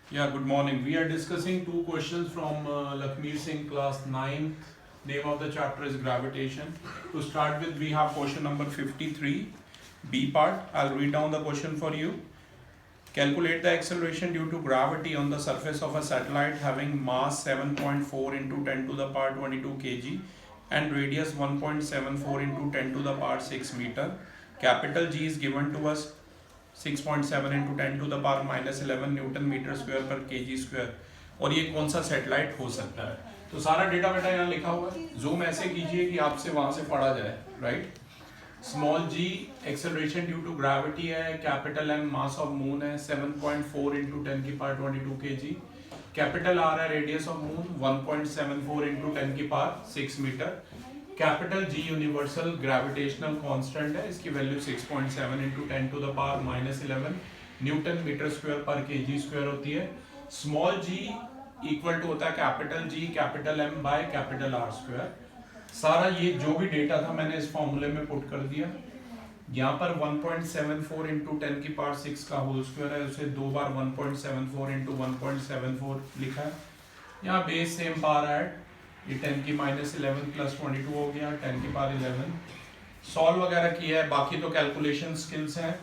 Yeah, good morning. We are discussing two questions from Lakshmi Singh, class 9th. Name of the chapter is gravitation. To start with, we have question number 53, B part. I'll read down the question for you. Calculate the acceleration due to gravity on the surface of a satellite having mass 7.4 into 10 to the power 22 kg and radius 1.74 into 10 to the power 6 meter. Capital G is given to us 6.7 into 10 to the power -11 newton metre square पर kg square और ये कौन सा satellite हो सकता है। तो सारा डेटा बेटा यहाँ लिखा हुआ है, जूम ऐसे कीजिए कि आपसे वहां से पढ़ा जाए, right. Small g acceleration due to gravity है, capital M mass of moon है 7.4 इंटू 10 की पावर 22 kg, कैपिटल आर है रेडियस ऑफ मून 1.74 इंटू 10 की power 6 metre, capital G universal gravitational constant है, इसकी value 6.7 into 10 to the power -11 newton metre square पर kg square होती है। Small g equal to होता है capital G capital M by capital R square. सारा ये जो भी डेटा था मैंने इस फॉर्मूले में पुट कर दिया। यहाँ पर 1.74 इंटू 10 की पावर 6 का होल स्क्वायर है, उसे दो बार 1.74 इंटू 1.74 लिखा है। यहाँ बेस सेम पावर ऐड, ये 10 की -11 प्लस 22 हो गया, 10 की पावर 11। सॉल्व वगैरह किया है, बाकी तो कैलकुलेशन स्किल्स हैं।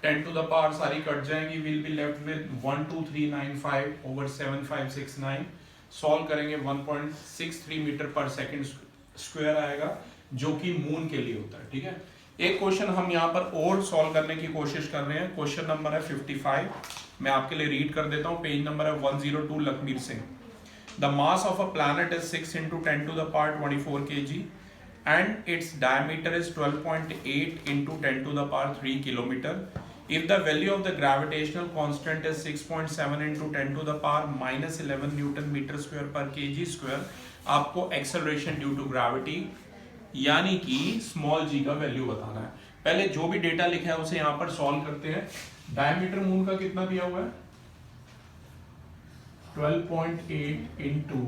10 टू द पावर सारी कट जाएंगी, will be left with 12395 over 7569। Solve करेंगे 1.63 मीटर पर सेकंड स्क्वायर आएगा, जो कि मून के लिए होता है, ठीक है। एक क्वेश्चन हम यहाँ पर और सॉल्व करने की कोशिश कर रहे हैं। क्वेश्चन नंबर है 55, मैं आपके लिए रीड कर देता हूँ। पेज नंबर है 102, Lakhmir Singh. The mass of a planet is 6 into 10 to the power 24 kg and its diameter is 12.8 into 10 to the power 3 kilometer. If the value of the gravitational constant is 6.7 into 10 to the power -11 Newton meter square per kg square, आपको acceleration due to gravity यानी कि small जी का value बताना है। पहले जो भी data लिखा है उसे यहाँ पर सॉल्व करते हैं। डायमीटर मून का कितना दिया हुआ है 12.8 इंटू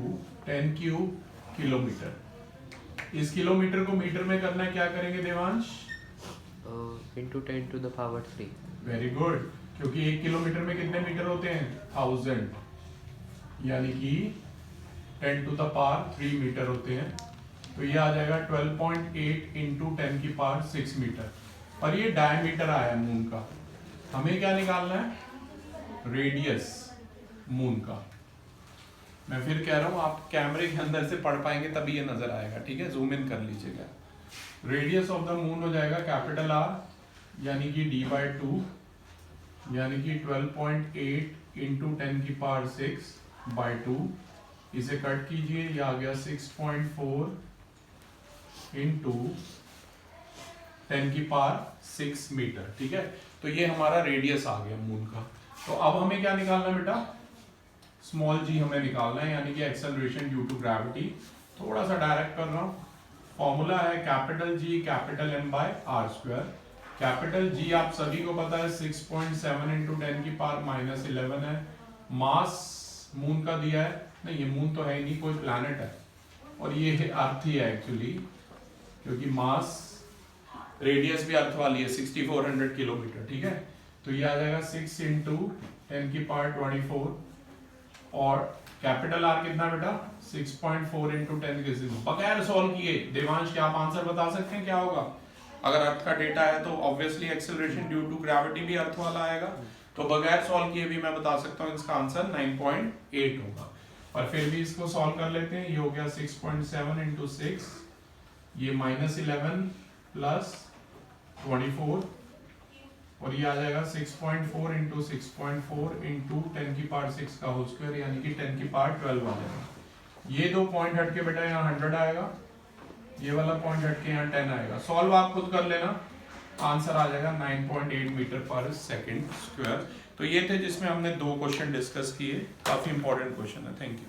10 क्यूब किलोमीटर। इस किलोमीटर को मीटर में करना है, क्या करेंगे Devansh? Into 10 to the power 3। Very good, क्योंकि 1 किलोमीटर में कितने मीटर होते हैं 1000, यानी कि 10 टू द पावर 3 मीटर होते हैं। तो ये आ जाएगा 12.8 इंटू 10 की पावर 6 मीटर। और ये डायमीटर आया मून का। हमें क्या निकालना है? रेडियस मून का। मैं फिर कह रहा हूं, आप कैमरे के अंदर से पढ़ पाएंगे तभी ये नजर आएगा, ठीक है। जूम इन कर लीजिएगा। रेडियस ऑफ द मून हो जाएगा कैपिटल आर यानी कि d/2 यानी कि 12.8 इंटू 10 की पावर 6/2। इसे कट कीजिए, ये आ गया 6.4 इंटू 10 की पावर 6 मीटर, ठीक है। तो ये हमारा रेडियस आ गया मून का। तो अब हमें क्या निकालना है बेटा? स्मॉल जी हमें निकालना है, यानी कि एक्सेलरेशन ड्यू टू ग्रेविटी। थोड़ा सा डायरेक्ट कर रहा हूँ। फॉर्मूला है capital G capital M by R square. Capital G आप सभी को पता है 6.7 इंटू 10 की पावर -11 है। मास मून का दिया है, नहीं ये मून तो है ही नहीं, कोई प्लैनेट है, और ये है अर्थ ही है एक्चुअली, क्योंकि मास रेडियस भी अर्थ वाली है 6400 किलोमीटर, ठीक है। तो ये आ जाएगा 6 इंटू 10 की पावर 24 और कैपिटल आर कितना बेटा 6.4 इंटू 10 के बगैर सॉल्व किए। देवांश क्या आप आंसर बता सकते हैं क्या होगा? अगर अर्थ का डेटा है तो obviously acceleration due to gravity भी अर्थ वाला आएगा, तो बगैर सॉल्व किए भी मैं बता सकता हूँ इसका आंसर 9.8 होगा। और फिर भी इसको सॉल्व कर लेते हैं। ये हो गया 6.7 इंटू 6, ये -11 प्लस 24, और ये आ जाएगा 6.4 इंटू 6.4 इंटू 10 की पावर 6 का होल स्क्वायर यानी कि 10 की पावर 12 आ जाएगा। ये दो पॉइंट हट के बेटा यहाँ 100 आएगा, ये वाला पॉइंट हट के यहाँ 10 आएगा। सॉल्व आप खुद कर लेना, आंसर आ जाएगा 9.8 मीटर पर सेकंड स्क्वायर। तो ये थे जिसमें हमने दो क्वेश्चन डिस्कस किए, काफी इंपॉर्टेंट क्वेश्चन है। Thank you.